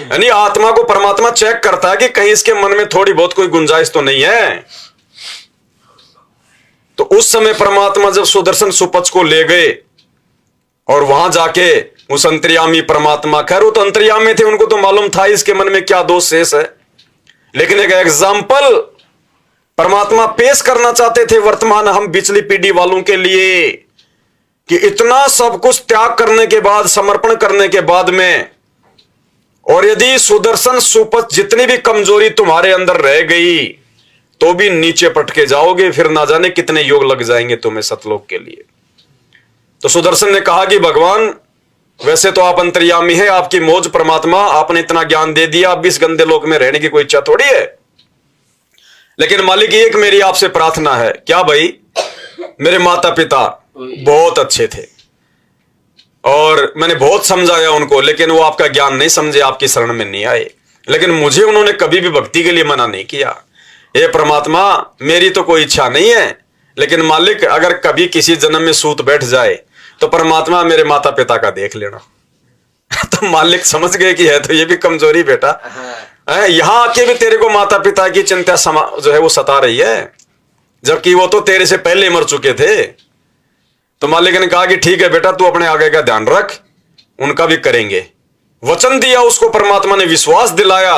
यानी आत्मा को परमात्मा चेक करता है कि कहीं इसके मन में थोड़ी बहुत कोई गुंजाइश तो नहीं है। तो उस समय परमात्मा जब सुदर्शन सुपच को ले गए और वहां जाके उस अंतर्यामी परमात्मा, खैर वो तो अंतर्यामी थे, उनको तो मालूम था इसके मन में क्या दोष शेष है, लेकिन एक एग्जाम्पल परमात्मा पेश करना चाहते थे वर्तमान हम पिछली पीढ़ी वालों के लिए कि इतना सब कुछ त्याग करने के बाद, समर्पण करने के बाद में, और यदि सुदर्शन सुपच जितनी भी कमजोरी तुम्हारे अंदर रह गई तो भी नीचे पटके जाओगे, फिर ना जाने कितने योग लग जाएंगे तुम्हें सतलोक के लिए। तो सुदर्शन ने कहा कि भगवान वैसे तो आप अंतर्यामी है, आपकी मौज परमात्मा, आपने इतना ज्ञान दे दिया, अब इस गंदे लोक में रहने की कोई इच्छा थोड़ी है, लेकिन मालिक एक मेरी आपसे प्रार्थना है। क्या भाई? मेरे माता पिता बहुत अच्छे थे और मैंने बहुत समझाया उनको, लेकिन वो आपका ज्ञान नहीं समझे, आपकी शरण में नहीं आए, लेकिन मुझे उन्होंने कभी भी भक्ति के लिए मना नहीं किया। हे परमात्मा, मेरी तो कोई इच्छा नहीं है, लेकिन मालिक अगर कभी किसी जन्म में सूत बैठ जाए तो परमात्मा मेरे माता पिता का देख लेना। तो मालिक समझ गए कि है तो ये भी कमजोरी बेटा, यहां आके भी तेरे को माता पिता की चिंता जो है वो सता रही है, जबकि वो तो तेरे से पहले मर चुके थे। तो मालिक ने कहा कि ठीक है बेटा, तू अपने आगे का ध्यान रख, उनका भी करेंगे। वचन दिया उसको, परमात्मा ने विश्वास दिलाया,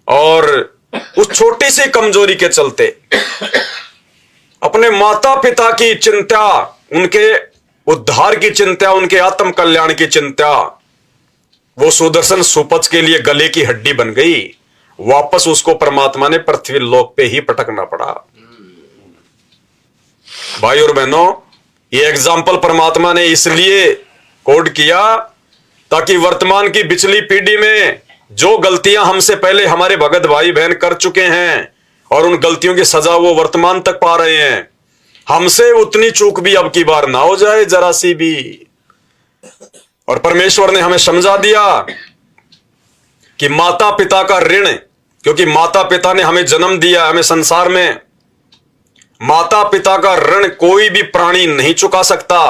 और उस छोटी सी कमजोरी के चलते अपने माता पिता की चिंता, उनके उद्धार की चिंता, उनके आत्म कल्याण की चिंता, वो सुदर्शन सुपच के लिए गले की हड्डी बन गई। वापस उसको परमात्मा ने पृथ्वी लोक पे ही पटकना पड़ा। भाई और बहनों, ये एग्जाम्पल परमात्मा ने इसलिए कोड किया ताकि वर्तमान की पिछली पीढ़ी में जो गलतियां हमसे पहले हमारे भगत भाई बहन कर चुके हैं और उन गलतियों की सजा वो वर्तमान तक पा रहे हैं, हमसे उतनी चूक भी अब की बार ना हो जाए जरा सी भी। और परमेश्वर ने हमें समझा दिया कि माता पिता का ऋण, क्योंकि माता पिता ने हमें जन्म दिया, हमें संसार में, माता पिता का ऋण कोई भी प्राणी नहीं चुका सकता।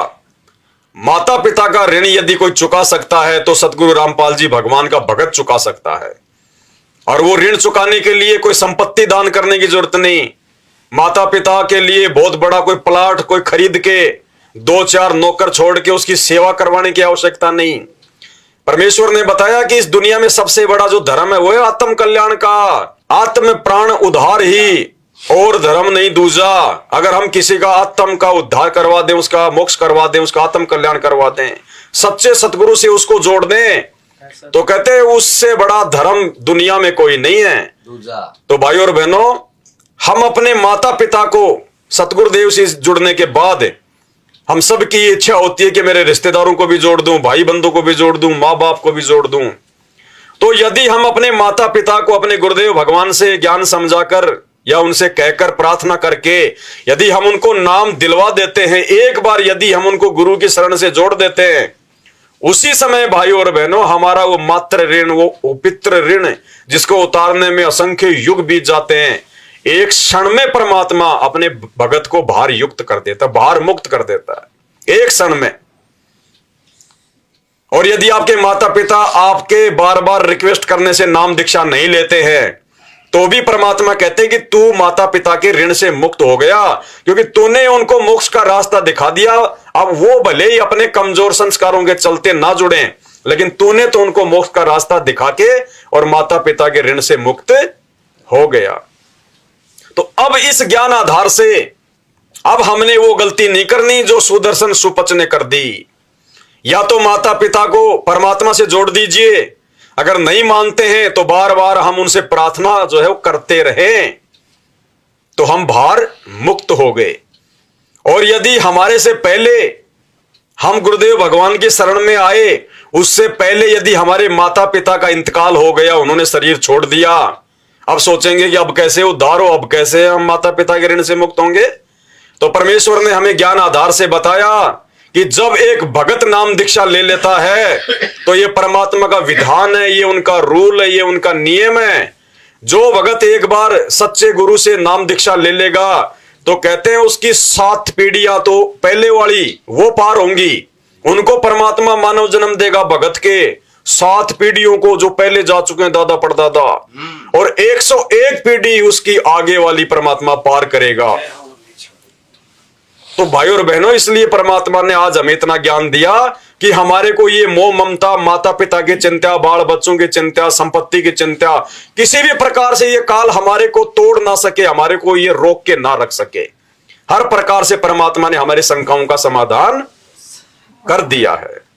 माता पिता का ऋण यदि कोई चुका सकता है तो सतगुरु रामपाल जी भगवान का भगत चुका सकता है। और वो ऋण चुकाने के लिए कोई संपत्ति दान करने की जरूरत नहीं, माता पिता के लिए बहुत बड़ा कोई प्लाट कोई खरीद के 2-4 नौकर छोड़ के उसकी सेवा करवाने की आवश्यकता नहीं। परमेश्वर ने बताया कि इस दुनिया में सबसे बड़ा जो धर्म है वो है आत्म कल्याण का, आत्म प्राण उद्धार ही, और धर्म नहीं दूजा। अगर हम किसी का आत्म का उद्धार करवा दें, उसका मोक्ष करवा दें, उसका आत्म कल्याण करवा दें, सच्चे सतगुरु से उसको जोड़ दें, तो कहते हैं उससे बड़ा धर्म दुनिया में कोई नहीं है। तो भाई और बहनों, हम अपने माता पिता को सतगुरुदेव से जुड़ने के बाद हम सब की इच्छा होती है कि मेरे रिश्तेदारों को भी जोड़ दूं, भाई बंधु को भी जोड़ दूं, माँ बाप को भी जोड़ दूं। तो यदि हम अपने माता पिता को अपने गुरुदेव भगवान से ज्ञान समझाकर या उनसे कहकर प्रार्थना करके यदि हम उनको नाम दिलवा देते हैं, एक बार यदि हम उनको गुरु की शरण से जोड़ देते हैं, उसी समय भाई और बहनों हमारा वो मातृ ऋण, वो पितृ ऋण जिसको उतारने में असंख्य युग बीत जाते हैं, एक क्षण में परमात्मा अपने भगत को भार युक्त कर देता, भार मुक्त कर देता है एक क्षण में। और यदि आपके माता पिता आपके बार बार रिक्वेस्ट करने से नाम दीक्षा नहीं लेते हैं तो भी परमात्मा कहते हैं कि तू माता पिता के ऋण से मुक्त हो गया, क्योंकि तूने उनको मोक्ष का रास्ता दिखा दिया। अब वो भले ही अपने कमजोर संस्कारों के चलते ना जुड़े, लेकिन तूने तो उनको मोक्ष का रास्ता दिखा के और माता पिता के ऋण से मुक्त हो गया। तो अब इस ज्ञान आधार से अब हमने वो गलती नहीं करनी जो सुदर्शन सुपच ने कर दी। या तो माता पिता को परमात्मा से जोड़ दीजिए, अगर नहीं मानते हैं तो बार बार हम उनसे प्रार्थना जो है वो करते रहे, तो हम भार मुक्त हो गए। और यदि हमारे से पहले हम गुरुदेव भगवान की शरण में आए, उससे पहले यदि हमारे माता पिता का इंतकाल हो गया, उन्होंने शरीर छोड़ दिया, अब सोचेंगे कि अब कैसे उद्धार हो, अब कैसे हम माता पिता के ऋण से मुक्त होंगे। तो परमेश्वर ने हमें ज्ञान आधार से बताया कि जब एक भगत नाम दीक्षा ले लेता है तो ये परमात्मा का विधान है, ये उनका रूल है, ये उनका नियम है। जो भगत एक बार सच्चे गुरु से नाम दीक्षा ले लेगा तो कहते हैं उसकी 7 पीढ़ियां तो पहले वाली वो पार होंगी, उनको परमात्मा मानव जन्म देगा भगत के, 7 पीढ़ियों को जो पहले जा चुके हैं दादा परदादा, और 101 पीढ़ी उसकी आगे वाली परमात्मा पार करेगा। तो भाई और बहनों, इसलिए परमात्मा ने आज हमें इतना ज्ञान दिया कि हमारे को ये मोह ममता, माता पिता की चिंता, बाल बच्चों की चिंता, संपत्ति की चिंता, किसी भी प्रकार से ये काल हमारे को तोड़ ना सके, हमारे को ये रोक के ना रख सके। हर प्रकार से परमात्मा ने हमारी शंकाओं का समाधान कर दिया है।